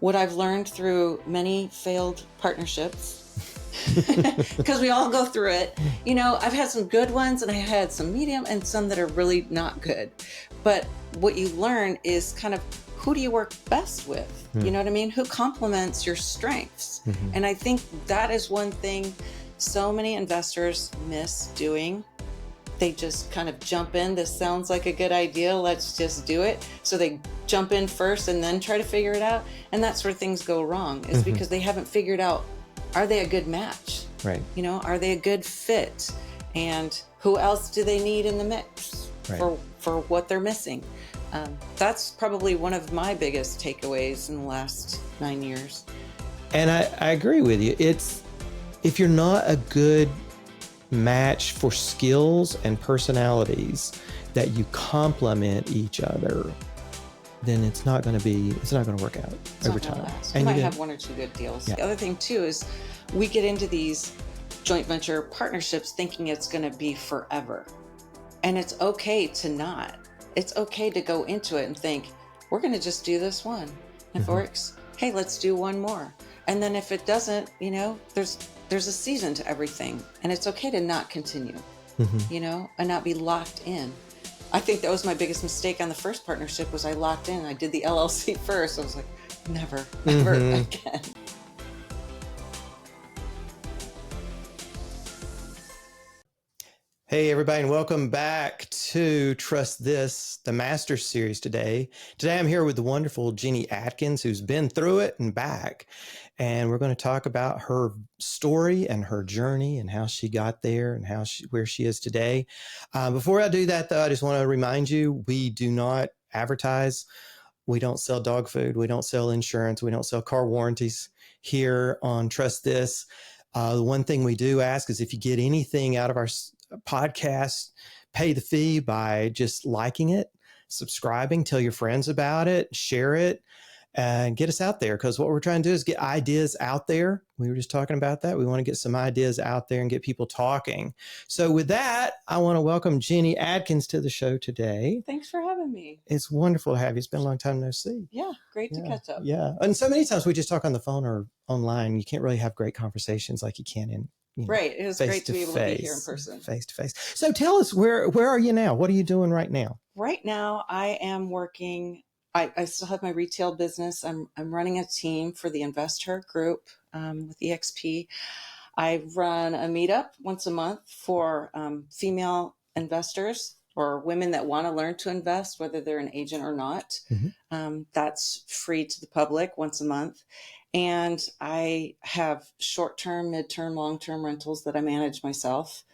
What I've learned through many failed partnerships, because we all go through it. I've had some good ones and I had some medium and some that are really not good. But what you learn is kind of who do you work best with? You know what I mean? Who complements your strengths? And I think that is one thing so many investors miss doing. They just kind of jump in. This sounds like a good idea. Let's just do it. So they jump in first and then try to figure it out. And that's where things go wrong, is because they haven't figured out, are they a good match? Right. Are they a good fit? And who else do they need in the mix for what they're missing? That's probably one of my biggest takeaways in the last 9 years. And I agree with you. If you're not a good match for skills and personalities that you complement each other, then it's not going to work out over time. And you might have one or two good deals. Yeah. The other thing too is we get into these joint venture partnerships thinking it's going to be forever. And it's okay to not. It's okay to go into it and think, we're going to just do this one. If it works, hey, let's do one more. And then if it doesn't, there's a season to everything, and it's okay to not continue, and not be locked in. I think that was my biggest mistake on the first partnership, was I locked in. I did the LLC first. I was like, never, ever again. Hey, everybody, and welcome back to Trust This, the Master Series today. Today, I'm here with the wonderful Ginny Adkins, who's been through it and back. And we're going to talk about her story and her journey and how she got there and where she is today. Before I do that, though, I just want to remind you, we do not advertise. We don't sell dog food. We don't sell insurance. We don't sell car warranties here on Trust This. The one thing we do ask is if you get anything out of our podcast, pay the fee by just liking it, subscribing, tell your friends about it, share it, and get us out there. Because what we're trying to do is get ideas out there. We were just talking about that. We want to get some ideas out there and get people talking. So with that, I want to welcome Ginny Adkins to the show today. Thanks for having me. It's wonderful to have you. It's been a long time no see. Yeah, great to catch up. Yeah. And so many times we just talk on the phone or online. You can't really have great conversations like you can in right. It was great to be able to be here in person. Face to face. So tell us, where are you now? What are you doing right now? Right now, I am working. I still have my retail business. I'm running a team for the Investor Group with EXP. I run a meetup once a month for female investors or women that want to learn to invest, whether they're an agent or not. That's free to the public once a month. And I have short-term, mid-term, long-term rentals that I manage myself.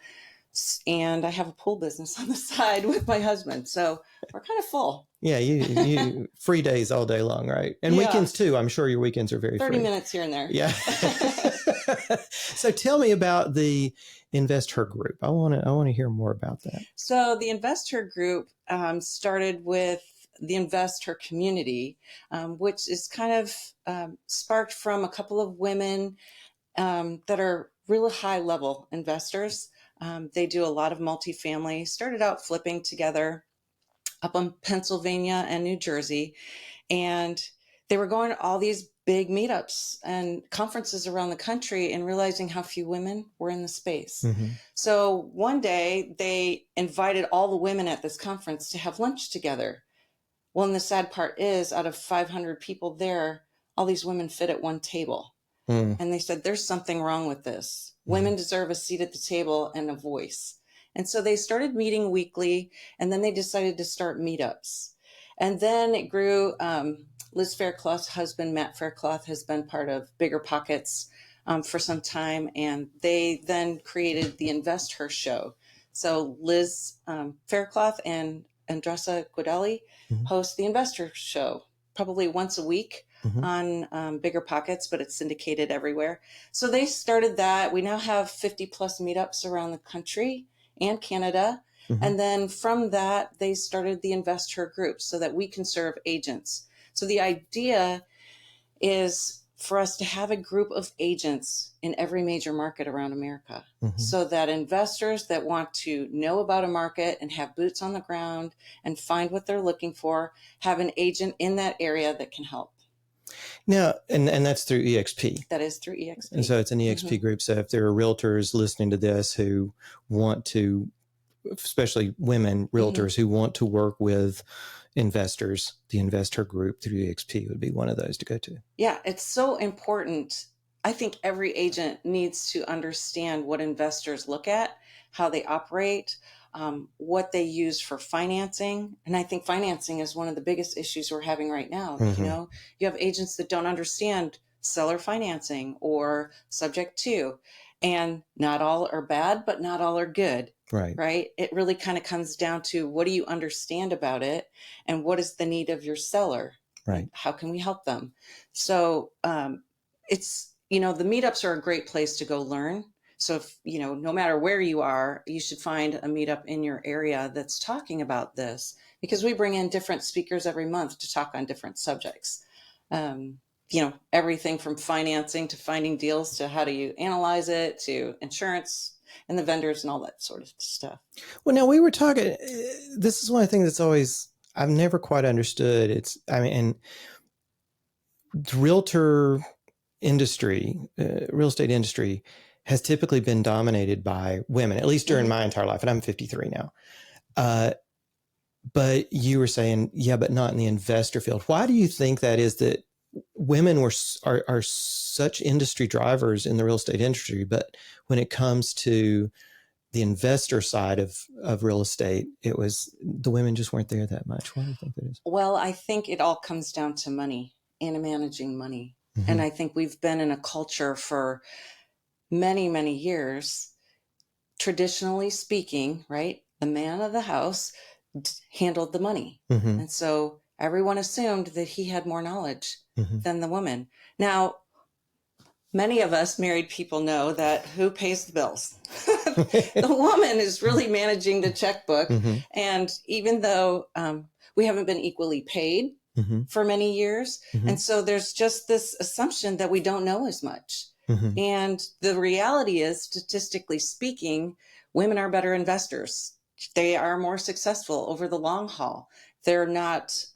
And I have a pool business on the side with my husband. So we're kind of full. Yeah, you free days all day long, right? And weekends too. I'm sure your weekends are very 30 free. minutes here and there. Yeah. So tell me about the Investor Group. I want to hear more about that. So the Investor Group started with the investor community, which is kind of sparked from a couple of women that are really high level investors. They do a lot of multifamily, started out flipping together up in Pennsylvania and New Jersey. And they were going to all these big meetups and conferences around the country and realizing how few women were in the space. So one day they invited all the women at this conference to have lunch together. Well, and the sad part is, out of 500 people there, all these women fit at one table. And they said, there's something wrong with this. Women deserve a seat at the table and a voice. And so they started meeting weekly, and then they decided to start meetups. And then it grew. Liz Faircloth's husband, Matt Faircloth, has been part of Bigger Pockets for some time, and they then created the Invest Her show. So Liz Faircloth and Andressa Guidelli host the Investor Show probably once a week on Bigger Pockets, but it's syndicated everywhere. So they started that. We now have 50 plus meetups around the country and Canada. And then from that, they started the Investor Group so that we can serve agents. So the idea is for us to have a group of agents in every major market around America, so that investors that want to know about a market and have boots on the ground and find what they're looking for, have an agent in that area that can help. Now, and that's through EXP. That is through EXP. And so it's an EXP group. So if there are realtors listening to this who want to, especially women realtors who want to work with investors, the investor group through EXP would be one of those to go to. Yeah, it's so important. I think every agent needs to understand what investors look at, how they operate, what they use for financing. And I think financing is one of the biggest issues we're having right now. You know, you have agents that don't understand seller financing or subject to, and not all are bad, but not all are good. Right. It really kind of comes down to, what do you understand about it, and what is the need of your seller? Right. How can we help them? So it's, the meetups are a great place to go learn. So if, no matter where you are, you should find a meetup in your area that's talking about this, because we bring in different speakers every month to talk on different subjects. Everything from financing to finding deals to how do you analyze it to insurance and the vendors and all that sort of stuff. Well, now we were talking, this is one of the things that's always, I've never quite understood. And the realtor industry, real estate industry has typically been dominated by women, at least during my entire life. And I'm 53 now. But you were saying, yeah, but not in the investor field. Why do you think that is, that women are such industry drivers in the real estate industry, but when it comes to the investor side of real estate, the women just weren't there that much? Why do you think that is? Well, I think it all comes down to money and managing money. And I think we've been in a culture for many, many years, traditionally speaking, right? The man of the house handled the money. And so everyone assumed that he had more knowledge than the woman. Now, many of us married people know that who pays the bills? The woman is really managing the checkbook. And even though we haven't been equally paid for many years, and so there's just this assumption that we don't know as much. And the reality is, statistically speaking, women are better investors. They are more successful over the long haul. They're not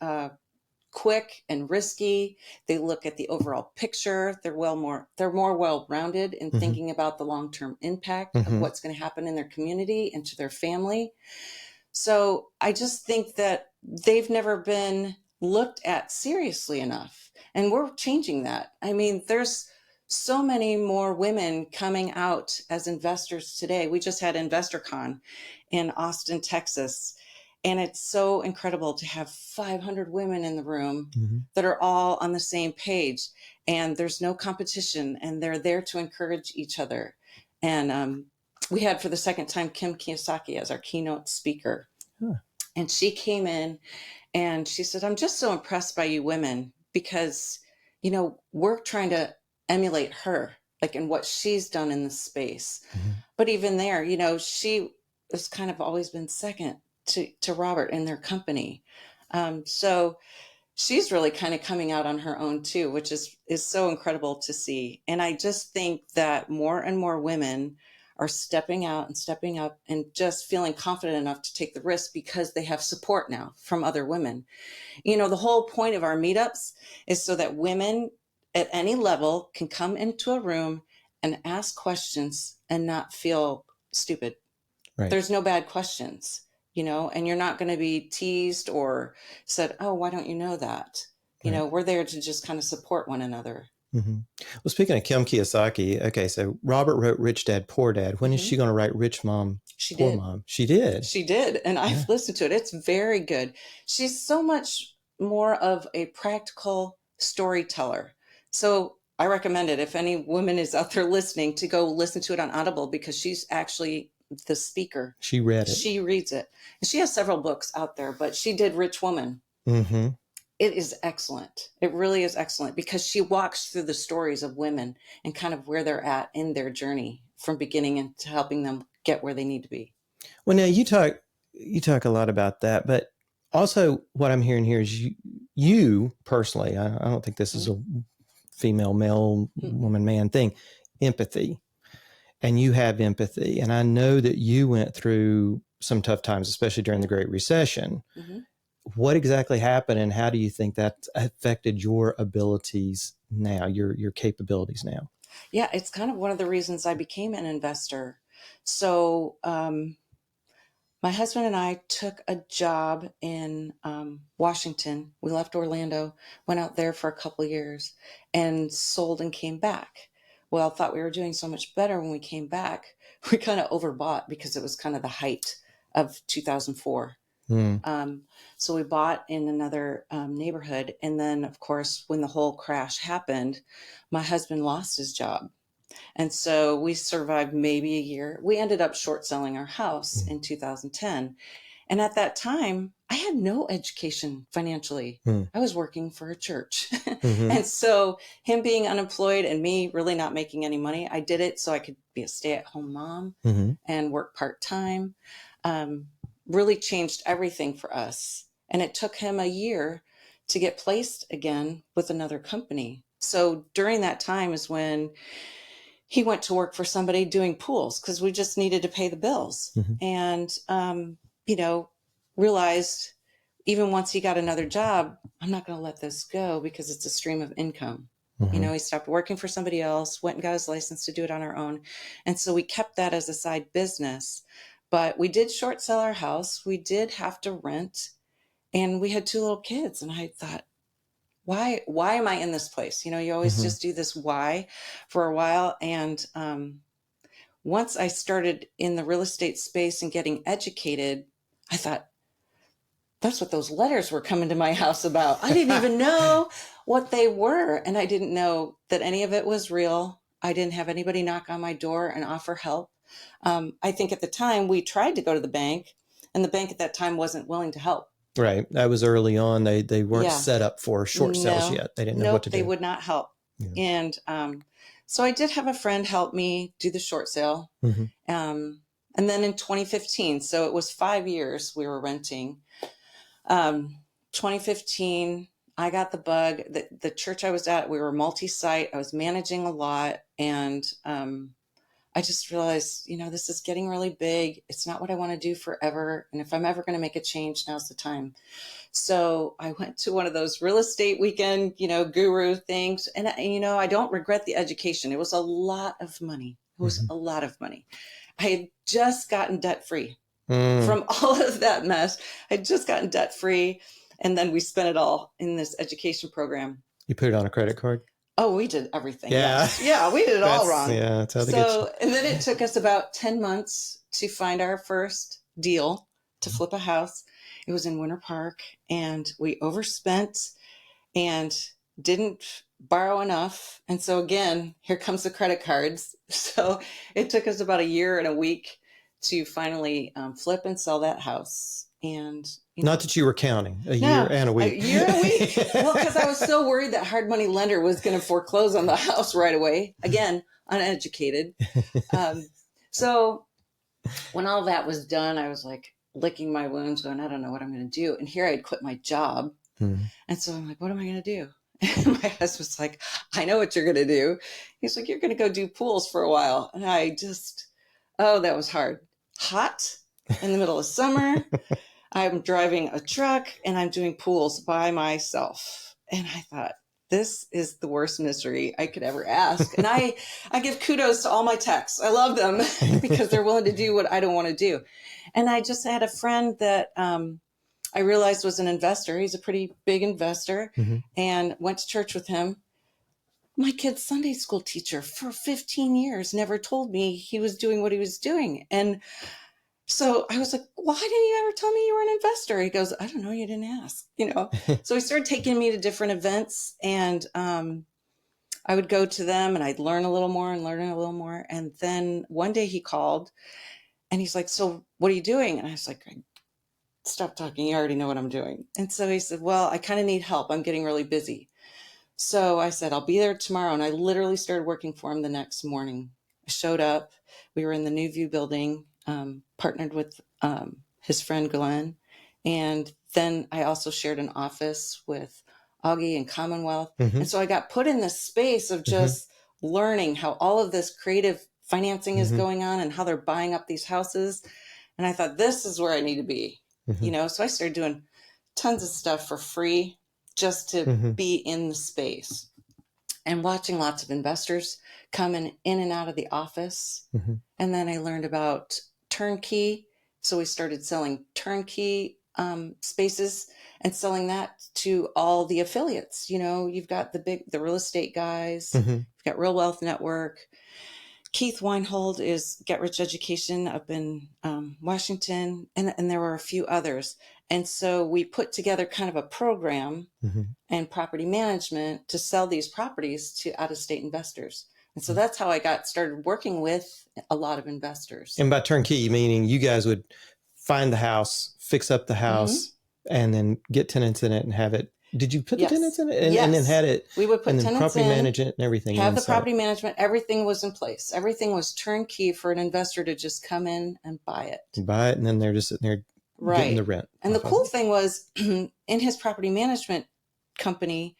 quick and risky. They look at the overall picture. They're more well-rounded in thinking about the long-term impact of what's going to happen in their community and to their family. So I just think that they've never been looked at seriously enough. And we're changing that. I mean, there's so many more women coming out as investors today. We just had InvestorCon in Austin, Texas. And it's so incredible to have 500 women in the room that are all on the same page, and there's no competition, and they're there to encourage each other. And we had, for the second time, Kim Kiyosaki as our keynote speaker. And she came in and she said, I'm just so impressed by you women, because, we're trying to emulate her, like in what she's done in the space. But even there, she has kind of always been second to Robert in their company. So she's really kind of coming out on her own too, which is so incredible to see. And I just think that more and more women are stepping out and stepping up and just feeling confident enough to take the risk because they have support now from other women. The whole point of our meetups is so that women at any level can come into a room and ask questions and not feel stupid. Right. There's no bad questions. And you're not going to be teased or said, oh, why don't you know that? We're there to just kind of support one another. Well, speaking of Kim Kiyosaki, okay, so Robert wrote Rich Dad, Poor Dad. When is she going to write Rich Mom, Poor Mom? She did. She did. And I've listened to it. It's very good. She's so much more of a practical storyteller. So I recommend it, if any woman is out there listening, to go listen to it on Audible, because she's actually the speaker. She read it. She reads it. And she has several books out there, but she did Rich Woman. It is excellent. It really is excellent, because she walks through the stories of women and kind of where they're at in their journey from beginning and to helping them get where they need to be. Well, now you talk a lot about that, but also what I'm hearing here is you personally, I don't think this is a female, male, woman, man thing, empathy. And you have empathy. And I know that you went through some tough times, especially during the Great Recession. what exactly happened, and how do you think that affected your abilities now, your capabilities now? Yeah, it's kind of one of the reasons I became an investor. So, my husband and I took a job in Washington. We left Orlando, went out there for a couple of years, and sold and came back. Well, thought we were doing so much better when we came back. We kind of overbought because it was kind of the height of 2004. Mm. So we bought in another neighborhood. And then, of course, when the whole crash happened, my husband lost his job. And so we survived maybe a year. We ended up short selling our house in 2010. And at that time, I had no education financially. Mm. I was working for a church. Mm-hmm. And so him being unemployed and me really not making any money, I did it so I could be a stay-at-home mom Mm-hmm. and work part-time. Really changed everything for us. And it took him a year to get placed again with another company. So during that time is when he went to work for somebody doing pools because we just needed to pay the bills. Mm-hmm. And, realized even once he got another job, I'm not going to let this go because it's a stream of income. Mm-hmm. He stopped working for somebody else, went and got his license to do it on our own. And so we kept that as a side business. But we did short sell our house. We did have to rent. And we had 2 little kids. And I thought, why am I in this place? You always Mm-hmm. just do this why for a while. And once I started in the real estate space and getting educated, I thought, that's what those letters were coming to my house about. I didn't even know what they were. And I didn't know that any of it was real. I didn't have anybody knock on my door and offer help. I think at the time we tried to go to the bank, and the bank at that time wasn't willing to help. Right. That was early on. They weren't Yeah. set up for short sales yet. They didn't know what to do. They would not help. Yeah. And so I did have a friend help me do the short sale. Mm-hmm. And then in 2015, so it was 5 years we were renting. 2015, I got the bug. The church I was at, we were multi-site. I was managing a lot. And I just realized, this is getting really big. It's not what I want to do forever. And if I'm ever going to make a change, now's the time. So I went to one of those real estate weekend, guru things. And, I don't regret the education. It was a lot of money. It was Mm-hmm. a lot of money. I had just gotten debt free Mm. from all of that mess. I'd just gotten debt free. And then we spent it all in this education program. You put it on a credit card? Oh, we did everything. Yeah. Yes. Yeah, we did it all wrong. Yeah, that's how they get you. And then it took us about 10 months to find our first deal to flip a house. It was in Winter Park, and we overspent and didn't borrow enough. And so again, here comes the credit cards. So it took us about a year and a week to finally flip and sell that house. And not that you were counting a year and a week. A year and a week. Well, because I was so worried that hard money lender was going to foreclose on the house right away. Again, uneducated. So when all that was done, I was like licking my wounds going, I don't know what I'm going to do. And here I'd quit my job. Mm. And so I'm like, what am I going to do? And my husband's like, I know what you're going to do. He's like, you're going to go do pools for a while. And I just, that was hard. Hot in the middle of summer. I'm driving a truck and I'm doing pools by myself. And I thought, this is the worst misery I could ever ask. And I give kudos to all my techs. I love them because they're willing to do what I don't want to do. And I just had a friend that I realized was an investor. He's a pretty big investor, mm-hmm. and went to church with him. My kid's Sunday school teacher for 15 years never told me he was doing what he was doing. And so I was like, why didn't you ever tell me you were an investor? He goes, I don't know. You didn't ask, So he started taking me to different events, and I would go to them and I'd learn a little more and learn a little more. And then one day he called and he's like, so what are you doing? And I was like, stop talking. You already know what I'm doing. And so he said, well, I kind of need help. I'm getting really busy. So I said, I'll be there tomorrow. And I literally started working for him the next morning. I showed up. We were in the New View building, partnered with his friend Glenn. And then I also shared an office with Augie and Commonwealth. Mm-hmm. And so I got put in this space of just learning how all of this creative financing is going on and how they're buying up these houses. And I thought, this is where I need to be. So I started doing tons of stuff for free just to be in the space, and watching lots of investors come in and out of the office. And then I learned about turnkey. So we started selling turnkey spaces and selling that to all the affiliates. You've got the real estate guys, you've got Real Wealth Network. Keith Weinhold is Get Rich Education up in Washington, and there were a few others. And so we put together kind of a program and property management to sell these properties to out-of-state investors. And so that's how I got started working with a lot of investors. And by turnkey, meaning you guys would find the house, fix up the house, and then get tenants in it and have it. Did you put the tenants in it? And then had it, we would put and then tenants property in, management and everything. Have inside. the property management, everything was in place. Everything was turnkey for an investor to just come in and buy it. And then they're just sitting there getting the rent. And the cool thing was in his property management company,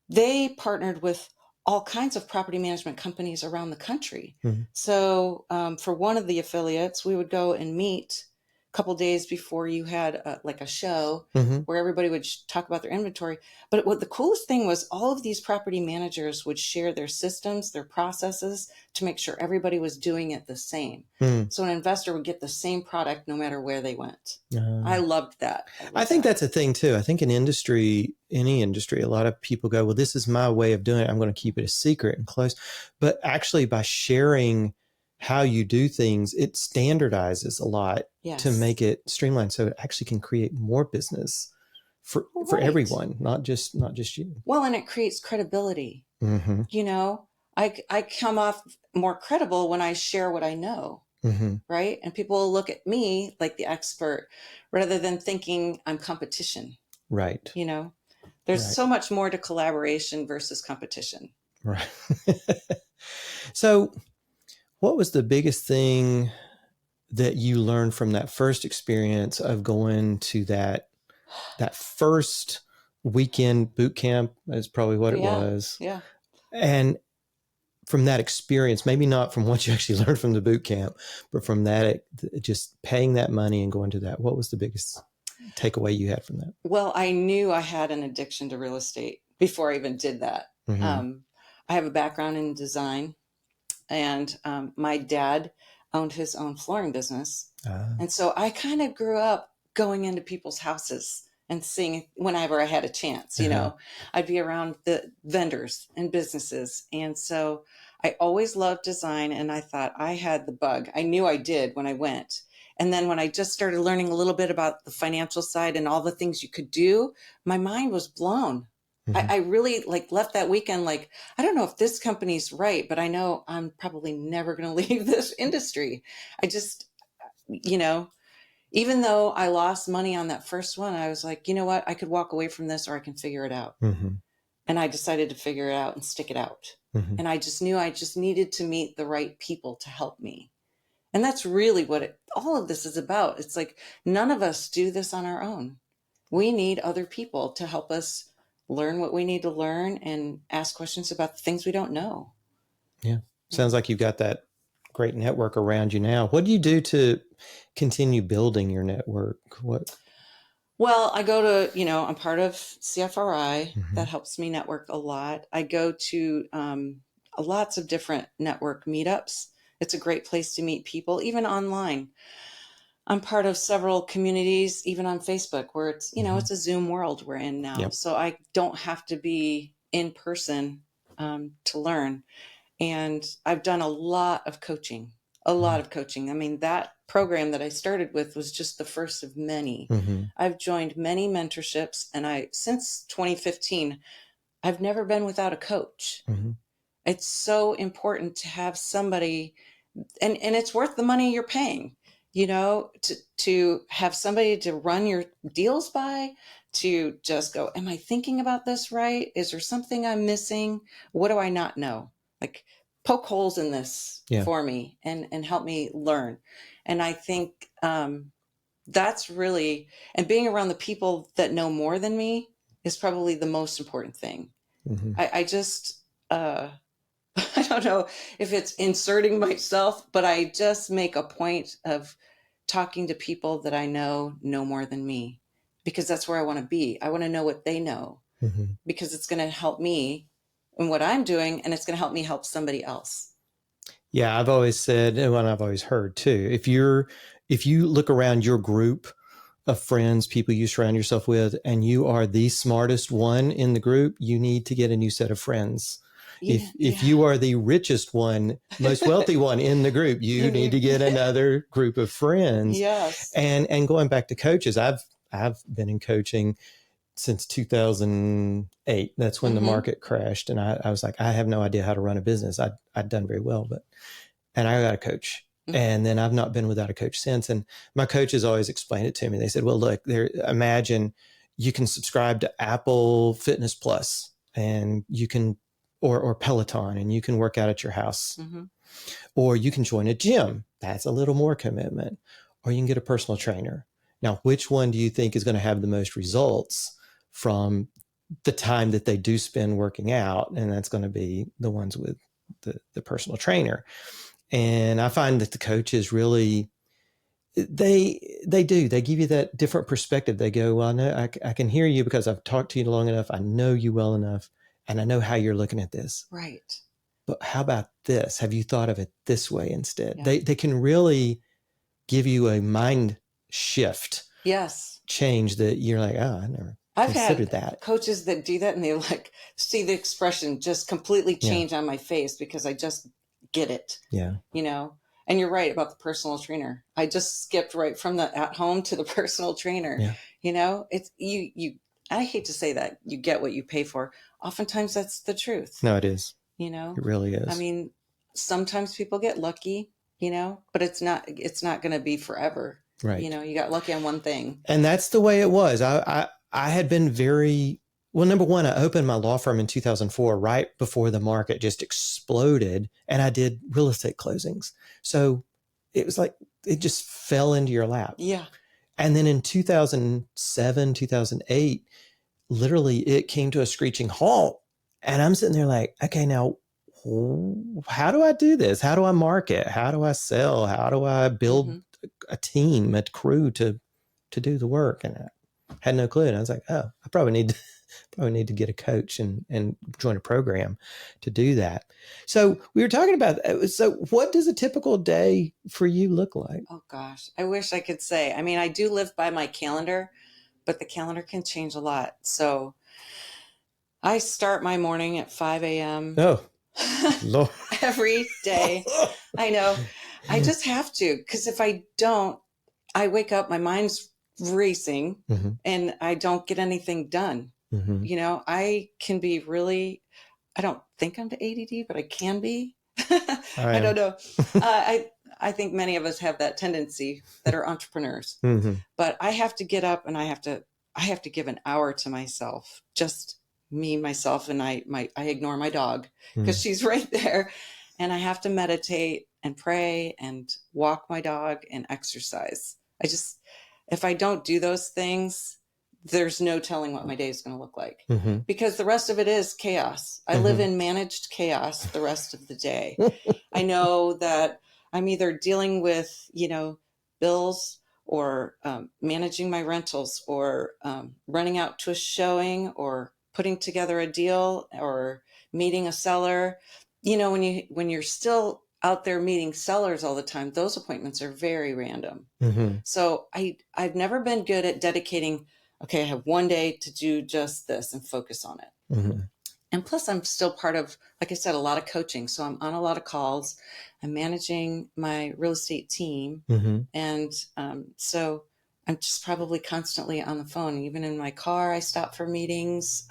they partnered with all kinds of property management companies around the country. So for one of the affiliates, we would go and meet a couple days before you had a show where everybody would talk about their inventory. But what the coolest thing was, all of these property managers would share their systems, their processes, to make sure everybody was doing it the same. So an investor would get the same product no matter where they went. I loved that. I think that's a thing too. I think in any industry, a lot of people go, well, this is my way of doing it. I'm going to keep it a secret and close. But actually by sharing how you do things, it standardizes a lot to make it streamlined. So it actually can create more business for everyone, not just you. Well, and it creates credibility. I come off more credible when I share what I know. Right. And people will look at me like the expert rather than thinking I'm competition. Right. There's so much more to collaboration versus competition. Right. So what was the biggest thing that you learned from that first experience of going to that first weekend boot camp is probably what it was. Yeah. And from that experience, maybe not from what you actually learned from the boot camp, but from that, just paying that money and going to that, what was the biggest takeaway you had from that? Well, I knew I had an addiction to real estate before I even did that. I have a background in design, and my dad owned his own flooring business. And so I kind of grew up going into people's houses and seeing whenever I had a chance, I'd be around the vendors and businesses. And so I always loved design, and I thought I had the bug. I knew I did when I went. And then when I just started learning a little bit about the financial side and all the things you could do, my mind was blown. I really left that weekend I don't know if this company's right, but I know I'm probably never going to leave this industry. I just, even though I lost money on that first one, I was like, you know what? I could walk away from this, or I can figure it out. And I decided to figure it out and stick it out. And I just knew I just needed to meet the right people to help me. And that's really what all of this is about. It's like none of us do this on our own. We need other people to help us learn what we need to learn and ask questions about the things we don't know. Yeah. Sounds like you've got that great network around you now. What do you do to continue building your network? Well, I go to, I'm part of CFRI. That helps me network a lot. I go to lots of different network meetups. It's a great place to meet people, even online. I'm part of several communities, even on Facebook, where it's, it's a Zoom world we're in now. So I don't have to be in person to learn. And I've done a lot of coaching. I mean, that program that I started with was just the first of many. I've joined many mentorships, and since 2015, I've never been without a coach. It's so important to have somebody, and it's worth the money you're paying, to have somebody to run your deals by, to just go, am I thinking about this right? Is there something I'm missing? What do I not know? Poke holes in this for me and help me learn. And I think that's really, and being around the people that know more than me is probably the most important thing. I just, I don't know if it's inserting myself, but I just make a point of talking to people that I know more than me. because that's where I want to be. I want to know what they know because it's going to help me in what I'm doing, and it's going to help me help somebody else. Yeah, I've always said, and what I've always heard too, if you look around your group of friends, people you surround yourself with, and you are the smartest one in the group, you need to get a new set of friends. If you are the richest one, most wealthy one in the group, you need to get another group of friends. Yes. And going back to coaches, I've been in coaching since 2008. That's when the market crashed. And I was like, I have no idea how to run a business. I'd done very well, and I got a coach. And then I've not been without a coach since. And my coaches always explained it to me. They said, well, look, imagine you can subscribe to Apple Fitness Plus, and you can, or Peloton, and you can work out at your house, or you can join a gym. That's a little more commitment, or you can get a personal trainer. Now, which one do you think is going to have the most results from the time that they do spend working out? And that's going to be the ones with the personal trainer. And I find that the coaches really, they give you that different perspective. They go, well, no, I can hear you because I've talked to you long enough. I know you well enough, and I know how you're looking at this. Right. But how about this? Have you thought of it this way instead? Yeah. They can really give you a mind shift. Yes. Change that you're like, oh, I never considered that. Coaches that do that, and they like see the expression just completely change on my face because I just get it. Yeah. And you're right about the personal trainer. I just skipped right from the at home to the personal trainer. Yeah. It's you I hate to say that you get what you pay for. Oftentimes that's the truth. No, it is. It really is. I mean, sometimes people get lucky, but it's not going to be forever. Right. You got lucky on one thing. And that's the way it was. I had been very, well, number one, I opened my law firm in 2004, right before the market just exploded. And I did real estate closings. So it was like, it just fell into your lap. Yeah. And then in 2007, 2008, literally it came to a screeching halt. And I'm sitting there like, okay, now how do I do this? How do I market? How do I sell? How do I build a team, a crew to do the work? And I had no clue. And I was like, oh, I probably need to get a coach and join a program to do that. So we were talking about, so what does a typical day for you look like? Oh gosh, I wish I could say. I mean, I do live by my calendar, but the calendar can change a lot. So I start my morning at 5 a.m. Oh, Lord. Every day. I know. I just have to, because if I don't, I wake up, my mind's racing, and I don't get anything done. I can be really, I don't think I'm to ADD, but I can be. I don't know. I think many of us have that tendency that are entrepreneurs, but I have to get up and I have to give an hour to myself, just me, myself, and I ignore my dog because she's right there, and I have to meditate and pray and walk my dog and exercise. If I don't do those things, there's no telling what my day is going to look like, because the rest of it is chaos. I live in managed chaos the rest of the day. I know that I'm either dealing with, bills, or managing my rentals, or running out to a showing, or putting together a deal, or meeting a seller. When you're still out there meeting sellers all the time, those appointments are very random. So I've never been good at dedicating, okay, I have one day to do just this and focus on it. And plus I'm still part of, like I said, a lot of coaching. So I'm on a lot of calls. I'm managing my real estate team. And so I'm just probably constantly on the phone. Even in my car, I stop for meetings.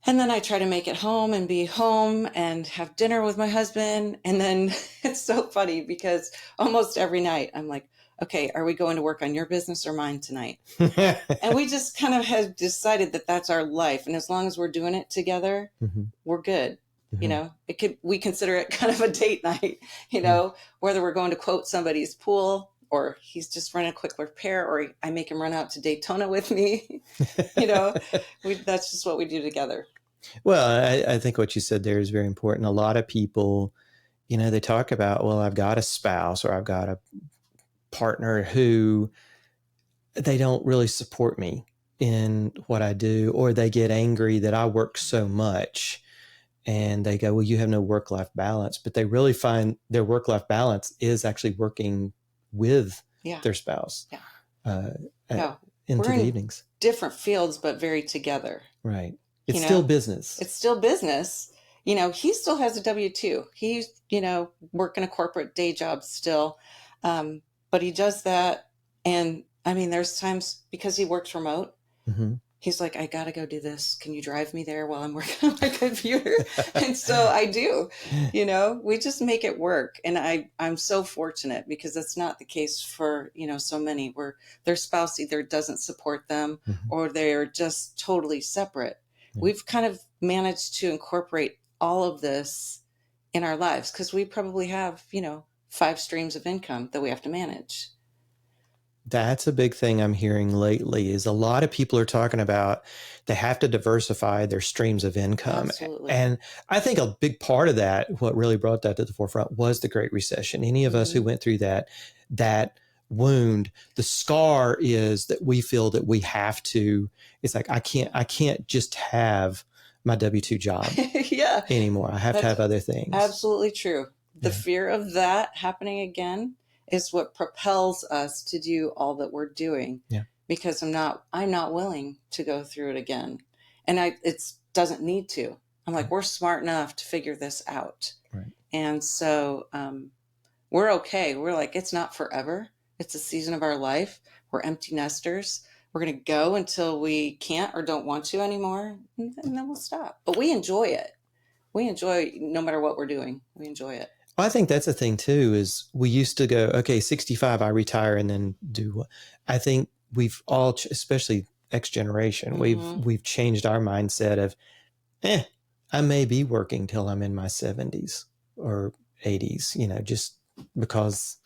And then I try to make it home and be home and have dinner with my husband. And then it's so funny because almost every night I'm like, okay, are we going to work on your business or mine tonight? And we just kind of have decided that that's our life. And as long as we're doing it together, we're good. We consider it kind of a date night, whether we're going to quote somebody's pool, or he's just running a quick repair, or I make him run out to Daytona with me. That's just what we do together. Well, I think what you said there is very important. A lot of people, they talk about, well, I've got a spouse or I've got a partner who they don't really support me in what I do, or they get angry that I work so much. And they go, well, you have no work-life balance. But they really find their work-life balance is actually working with Yeah. their spouse Yeah. uh, No, into we're the in evenings. different fields, but very together. Right. It's You still know, business. it's still business. You know, he still has a W-2. He's, you know, working a corporate day job still. But he does that. And I mean, there's times because he works remote, Mm-hmm. he's like, I got to go do this. Can you drive me there while I'm working on my computer? And so I do, you know, we just make it work. And I'm so fortunate because that's not the case for, you know, so many where their spouse either doesn't support them Mm-hmm. or they're just totally separate. Yeah. We've kind of managed to incorporate all of this in our lives because we probably have, you know, 5 streams of income that we have to manage. That's a big thing I'm hearing lately is a lot of people are talking about they have to diversify their streams of income. Absolutely. And I think a big part of that, what really brought that to the forefront was the Great Recession. Any of us who went through that wound, the scar is that we feel that we have to, it's like, I can't just have my W-2 job Yeah. anymore. I have to That's have other things. absolutely true. The Yeah. fear of that happening again is what propels us to do all that we're doing. Yeah. Because I'm not willing to go through it again. And it doesn't need to. I'm like, we're smart enough to figure this out. Right. And so we're okay. We're like, it's not forever. It's a season of our life. We're empty nesters. We're going to go until we can't or don't want to anymore. And then we'll stop. But we enjoy it. We enjoy no matter what we're doing. We enjoy it. Well, I think that's the thing too, is we used to go, okay, 65, I retire and then do what I think we've all, especially X generation, we've changed our mindset of, I may be working till I'm in my 70s or 80s, you know, just because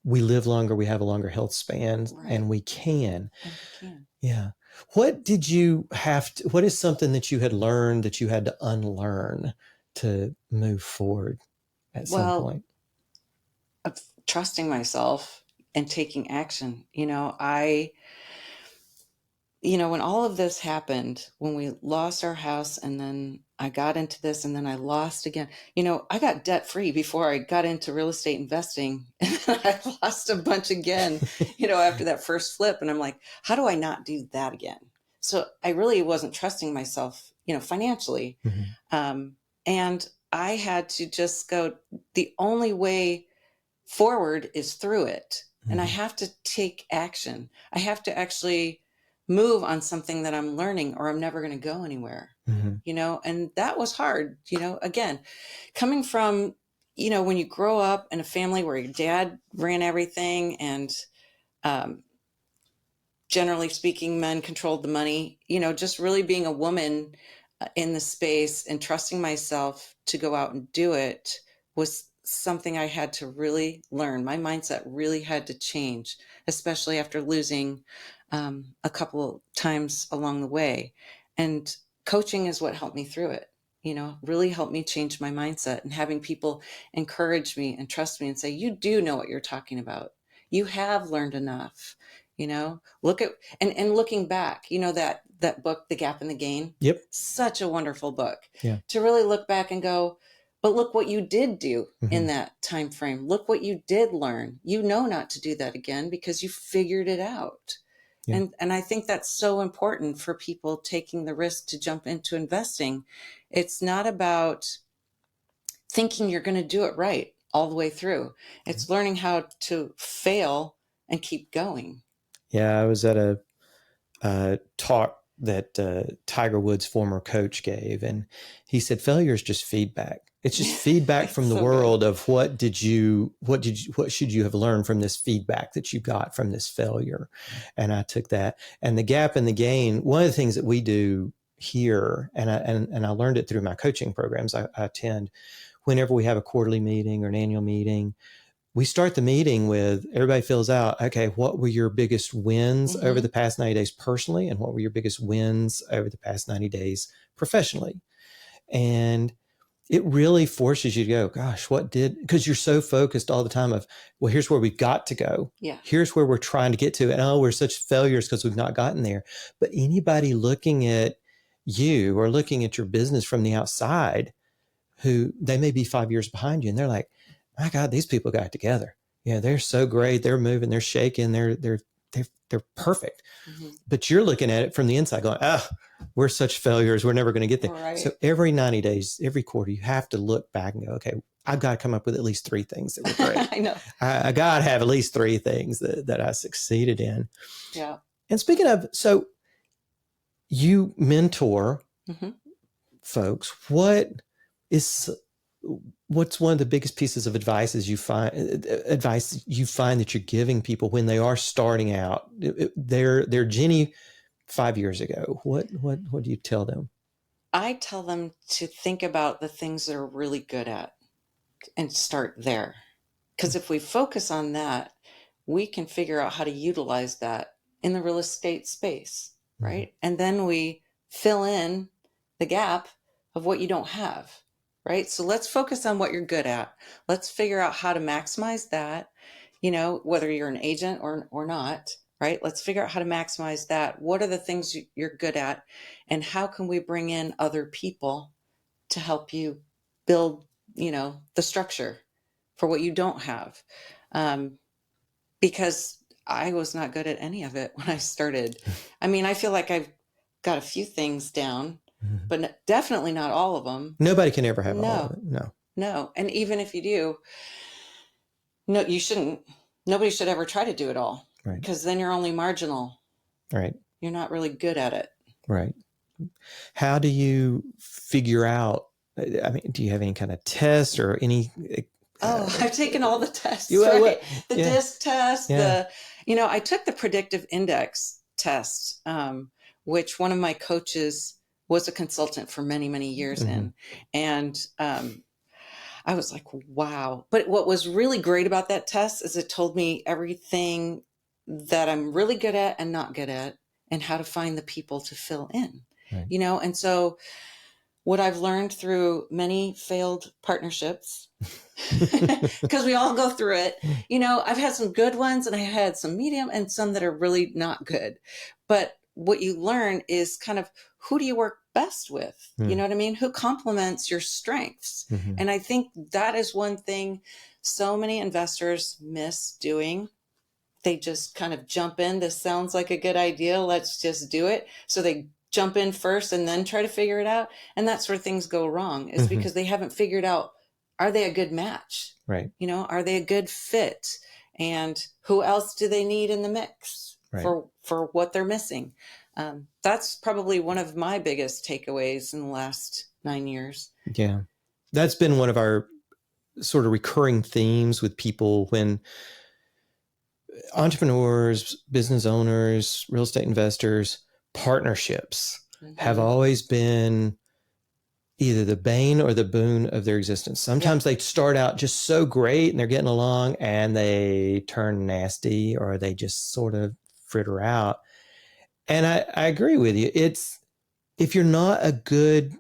we live longer, we have a longer health span, Right. and we can. And we can. Yeah. What did you have to, what is something that you had learned that you had to unlearn to move forward at some point? Of trusting myself and taking action. When all of this happened, when we lost our house and then I got into this and then I lost again, I got debt free before I got into real estate investing. And I lost a bunch again, after that first flip. And I'm like, how do I not do that again? So I really wasn't trusting myself, financially. Mm-hmm. And I had to just go, the only way forward is through it. And I have to take action. I have to actually move on something that I'm learning or I'm never going to go anywhere, and that was hard, again, coming from, when you grow up in a family where your dad ran everything and, generally speaking, men controlled the money, just really being a woman in the space and trusting myself to go out and do it was something I had to really learn. My mindset really had to change, especially after losing a couple of times along the way. And coaching is what helped me through it, really helped me change my mindset, and having people encourage me and trust me and say, you do know what you're talking about. You have learned enough, look at, and looking back, that book, The Gap and the Gain. Yep. Such a wonderful book. Yeah. To really look back and go, but look what you did do in that time frame. Look what you did learn. Not to do that again because you figured it out. Yeah. And I think that's so important for people taking the risk to jump into investing. It's not about thinking you're going to do it right all the way through. It's learning how to fail and keep going. Yeah, I was at a talk that Tiger Woods' former coach gave, and he said failure is just feedback. It's just feedback from the world good. Of what should you have learned from this feedback that you got from this failure. And I took that. And the gap and the gain, one of the things that we do here, and I learned it through my coaching programs I attend, whenever we have a quarterly meeting or an annual meeting, we start the meeting with everybody fills out, okay, what were your biggest wins over the past 90 days personally? And what were your biggest wins over the past 90 days professionally? And it really forces you to go, gosh, because you're so focused all the time of, well, here's where we've got to go. Yeah. Here's where we're trying to get to. And oh, we're such failures because we've not gotten there. But anybody looking at you or looking at your business from the outside, who they may be 5 years behind you, and they're like, my God, these people got it together. Yeah, they're so great. They're moving, they're shaking, they're perfect. Mm-hmm. But you're looking at it from the inside going, oh, we're such failures. We're never going to get there. Right. So every 90 days, every quarter, you have to look back and go, okay, I've got to come up with at least 3 things that were great. I know. I got to have at least 3 things that I succeeded in. Yeah. And speaking of, so you mentor folks. What's one of the biggest pieces of advice you find that you're giving people when they are starting out? They're Ginny 5 years ago. What do you tell them? I tell them to think about the things they're really good at and start there. Because if we focus on that, we can figure out how to utilize that in the real estate space, right? Mm-hmm. And then we fill in the gap of what you don't have. Right. So let's focus on what you're good at. Let's figure out how to maximize that, whether you're an agent or not. Right. Let's figure out how to maximize that. What are the things you're good at? And how can we bring in other people to help you build, the structure for what you don't have? Because I was not good at any of it when I started. I mean, I feel like I've got a few things down, but definitely not all of them. Nobody can ever have all of it. No. And even if you do, no, you shouldn't. Nobody should ever try to do it all. Right. Because then you're only marginal. Right. You're not really good at it. Right. How do you figure out, I mean, do you have any kind of test or any? I've taken all the tests, right? The DISC test, I took the predictive index test, which one of my coaches was a consultant for many, many years in. And I was like, wow. But what was really great about that test is it told me everything that I'm really good at and not good at, and how to find the people to fill in, right. And so what I've learned through many failed partnerships, because we all go through it, I've had some good ones and I had some medium and some that are really not good. But what you learn is kind of, who do you work best with? You know what I mean? Who complements your strengths? And I think that is one thing so many investors miss doing. They just kind of jump in. This sounds like a good idea. Let's just do it. So they jump in first and then try to figure it out. And that's where things go wrong, is because they haven't figured out, are they a good match? Right. Are they a good fit? And who else do they need in the mix for what they're missing? That's probably one of my biggest takeaways in the last 9 years. Yeah. That's been one of our sort of recurring themes with people when entrepreneurs, business owners, real estate investors, partnerships have always been either the bane or the boon of their existence. Sometimes they start out just so great and they're getting along and they turn nasty, or they just sort of fritter out. And I agree with you. It's, if you're not a good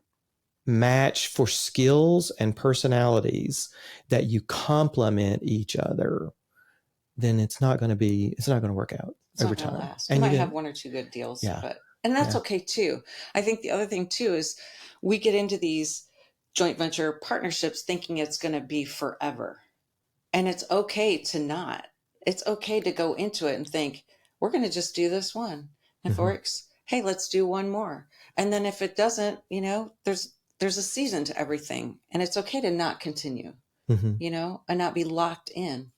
match for skills and personalities that you complement each other, then it's not going to work out over time. Last. And you might have one or two good deals, and that's okay too. I think the other thing too is we get into these joint venture partnerships thinking it's going to be forever. And it's okay to not. It's okay to go into it and think, we're going to just do this one. If it works, hey, let's do one more. And then if it doesn't, there's a season to everything. And it's okay to not continue, and not be locked in.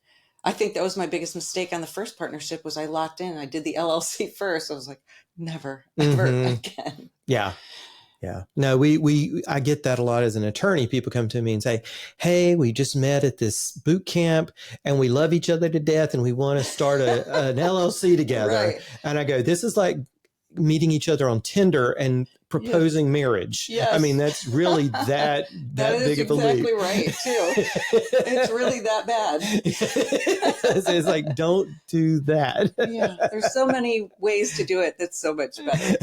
I think that was my biggest mistake on the first partnership, was I locked in. I did the LLC first. I was like, never, ever again. Yeah. Yeah. No, I get that a lot as an attorney. People come to me and say, hey, we just met at this boot camp and we love each other to death and we want to start an LLC together. Right. And I go, this is like meeting each other on Tinder and proposing marriage. Yes. I mean, that's really that big of a leap. That is exactly right, too. It's really that bad. It's like, don't do that. Yeah, there's so many ways to do it that's so much better.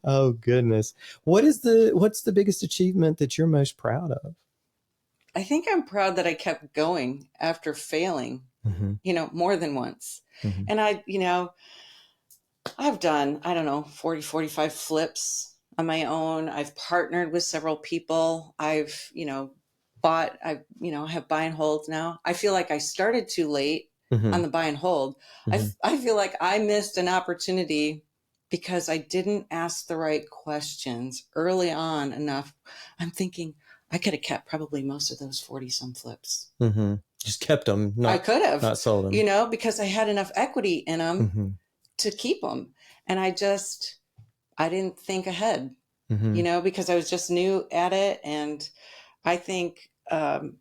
Oh, goodness. What's the biggest achievement that you're most proud of? I think I'm proud that I kept going after failing, more than once. And I've done, 40, 45 flips on my own. I've partnered with several people. I've, have buy and hold now. I feel like I started too late on the buy and hold. I feel like I missed an opportunity because I didn't ask the right questions early on enough. I'm thinking I could have kept probably most of those 40 some flips. Just kept them. I could have, not sold them, because I had enough equity in them to keep them. And I didn't think ahead, because I was just new at it. And I think one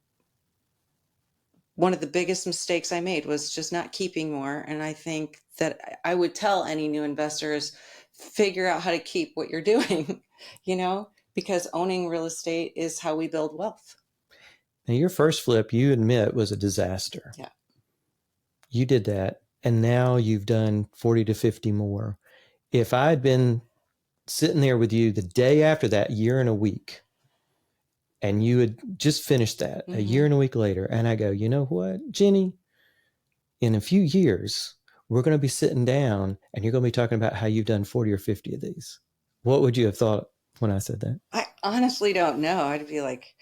of the biggest mistakes I made was just not keeping more. And I think that I would tell any new investors, figure out how to keep what you're doing, because owning real estate is how we build wealth. Now, your first flip, you admit, was a disaster. Yeah. You did that. And now you've done 40 to 50 more. If I'd been sitting there with you the day after that, year and a week, and you had just finished that a year and a week later, and I go, you know what, Ginny, in a few years, we're going to be sitting down and you're going to be talking about how you've done 40 or 50 of these. What would you have thought when I said that? I honestly don't know. I'd be like,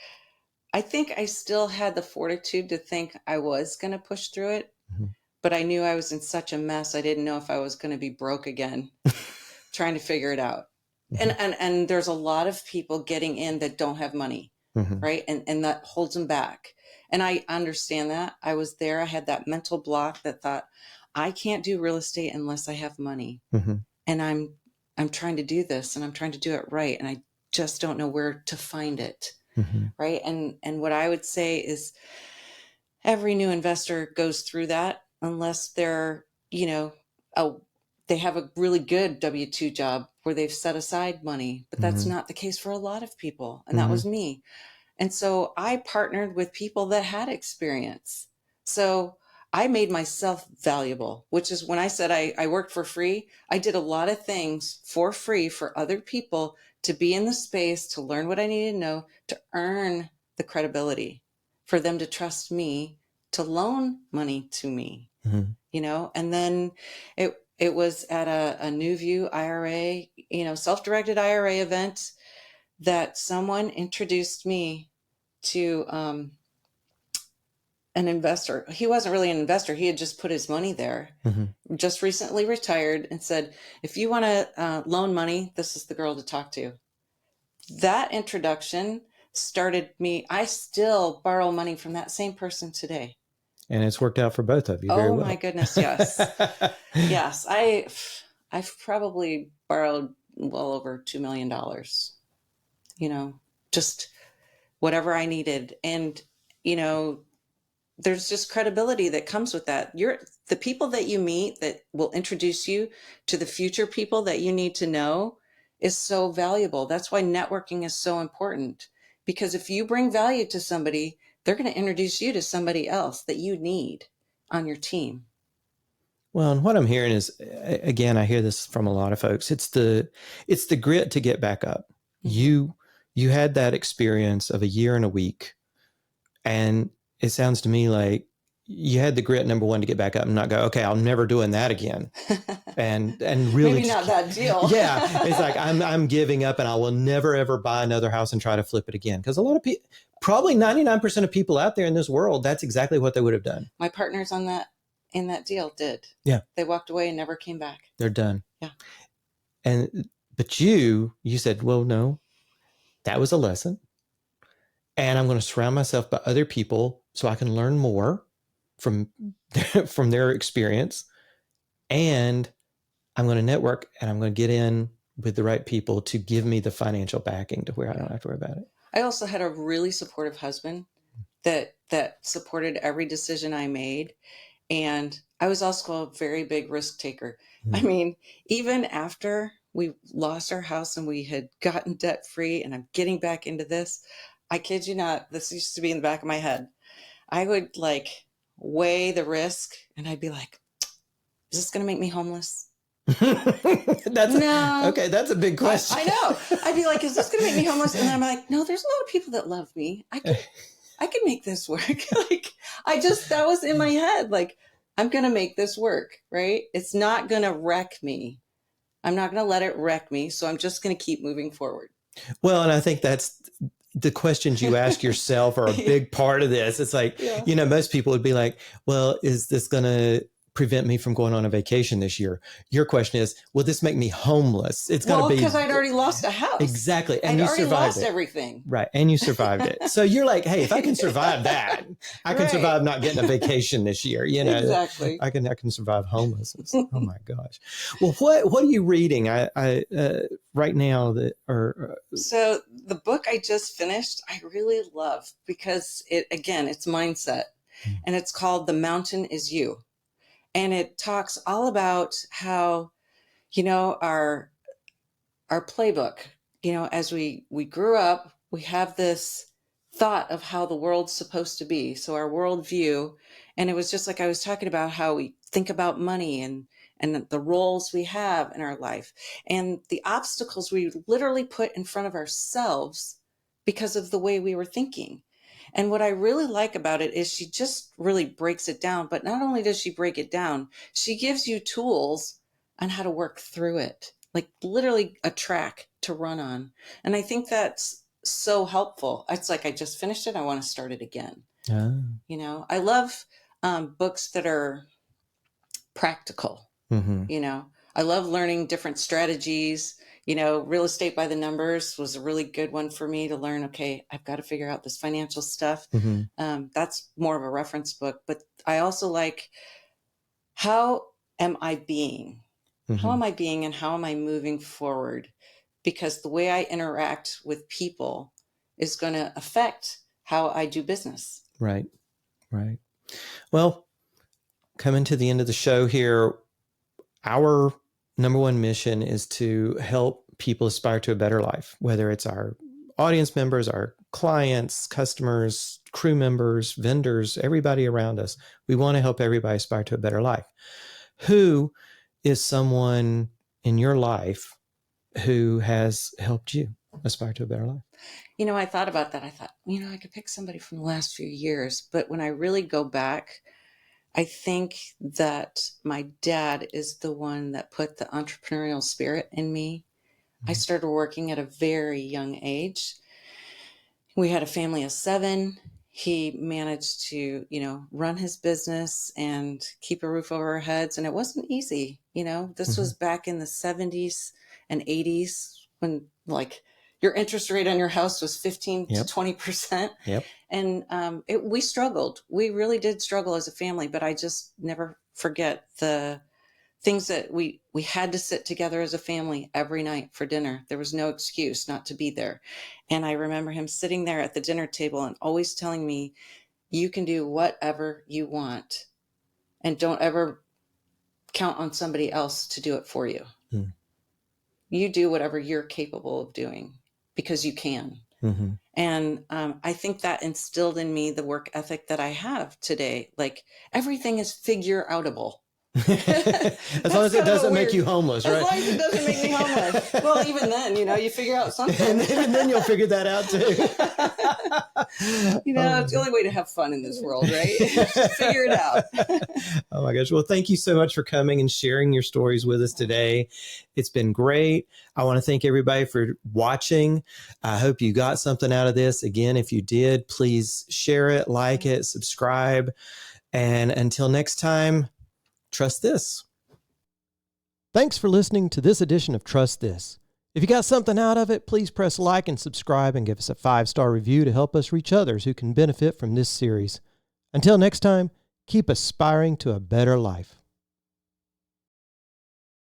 I think I still had the fortitude to think I was going to push through it, but I knew I was in such a mess. I didn't know if I was going to be broke again, trying to figure it out. And there's a lot of people getting in that don't have money, right? And that holds them back. And I understand that. I was there. I had that mental block that thought, I can't do real estate unless I have money. And I'm trying to do this and I'm trying to do it right. And I just don't know where to find it. Right. And what I would say is every new investor goes through that unless they're, they have a really good W-2 job where they've set aside money, but that's not the case for a lot of people. And that was me. And so I partnered with people that had experience. So I made myself valuable, which is when I said I worked for free. I did a lot of things for free for other people to be in the space, to learn what I needed to know, to earn the credibility, for them to trust me, to loan money to me, and then it was at a New View IRA, self-directed IRA event that someone introduced me to an investor. He wasn't really an investor. He had just put his money there, just recently retired, and said, if you want to loan money, this is the girl to talk to. That introduction started me. I still borrow money from that same person today. And it's worked out for both of you very well. Oh my goodness, yes. Yes, I've probably borrowed well over $2 million, just whatever I needed. And, there's just credibility that comes with that. The people that you meet that will introduce you to the future people that you need to know is so valuable. That's why networking is so important, because if you bring value to somebody, they're going to introduce you to somebody else that you need on your team. Well, and what I'm hearing is, again, I hear this from a lot of folks. It's the grit to get back up. You had that experience of a year and a week, and it sounds to me like you had the grit, number one, to get back up and not go, okay, I'm never doing that again. And really, maybe not that deal. Yeah, it's like I'm giving up, and I will never ever buy another house and try to flip it again. Because a lot of people, probably 99% of people out there in this world, that's exactly what they would have done. My partners in that deal did. Yeah, they walked away and never came back. They're done. Yeah, but you said, well, no, that was a lesson. And I'm going to surround myself by other people so I can learn more from their experience. And I'm going to network, and I'm going to get in with the right people to give me the financial backing to where I don't have to worry about it. I also had a really supportive husband that supported every decision I made. And I was also a very big risk taker. I mean, even after we lost our house and we had gotten debt free, and I'm getting back into this, I kid you not, this used to be in the back of my head. I would like weigh the risk and I'd be like, is this going to make me homeless? That's a big question. I know. I'd be like, is this going to make me homeless? And then I'm like, no, there's a lot of people that love me. I can make this work. Like, that was in my head. Like, I'm going to make this work, right? It's not going to wreck me. I'm not going to let it wreck me. So I'm just going to keep moving forward. Well, and I think that's the questions you ask yourself are a big part of this. It's like, most people would be like, well, is this going to prevent me from going on a vacation this year? Your question is, will this make me homeless? It's going to be because I'd already lost a house. Exactly. And I'd you already survived lost it. Everything. Right. And you survived it. So you're like, hey, if I can survive that, I can survive not getting a vacation this year. Exactly. I can survive homelessness. Oh my gosh. Well, what are you reading? I right now So the book I just finished, I really love because it's mindset, and it's called The Mountain Is You. And it talks all about how, our playbook, as we grew up, we have this thought of how the world's supposed to be. So our worldview, and it was just like I was talking about how we think about money and the roles we have in our life and the obstacles we literally put in front of ourselves because of the way we were thinking. And what I really like about it is she just really breaks it down. But not only does she break it down, she gives you tools on how to work through it, like literally a track to run on. And I think that's so helpful. It's like, I just finished it. I want to start it again. I love books that are practical. I love learning different strategies. Real Estate by the Numbers was a really good one for me to learn. Okay, I've got to figure out this financial stuff. That's more of a reference book, but I also like, how am I being? How am I being and how am I moving forward? Because the way I interact with people is going to affect how I do business. Right. Well, coming to the end of the show here, our number one mission is to help people aspire to a better life, whether it's our audience members, our clients, customers, crew members, vendors, everybody around us. We want to help everybody aspire to a better life. Who is someone in your life who has helped you aspire to a better life? I thought about that. I thought, I could pick somebody from the last few years, but when I really go back, I think that my dad is the one that put the entrepreneurial spirit in me. I started working at a very young age. We had a family of 7. He managed to, run his business and keep a roof over our heads. And it wasn't easy. This was back in the 70s and 80s when your interest rate on your house was 15 to 20%. Yep. And we struggled. We really did struggle as a family, but I just never forget the things that we had to sit together as a family every night for dinner. There was no excuse not to be there. And I remember him sitting there at the dinner table and always telling me, you can do whatever you want and don't ever count on somebody else to do it for you. You do whatever you're capable of doing because you can. And I think that instilled in me the work ethic that I have today. Like, everything is figure outable. As long as it doesn't make you homeless, right? As long as it doesn't make me homeless. Well, even then, you figure out something. And even then you'll figure that out too. It's the only way to have fun in this world, right? Figure it out. Oh my gosh. Well, thank you so much for coming and sharing your stories with us today. It's been great. I want to thank everybody for watching. I hope you got something out of this. Again, if you did, please share it, like it, subscribe. And until next time, trust this. Thanks for listening to this edition of Trust This. If you got something out of it, please press like and subscribe and give us a 5-star review to help us reach others who can benefit from this series. Until next time, keep aspiring to a better life.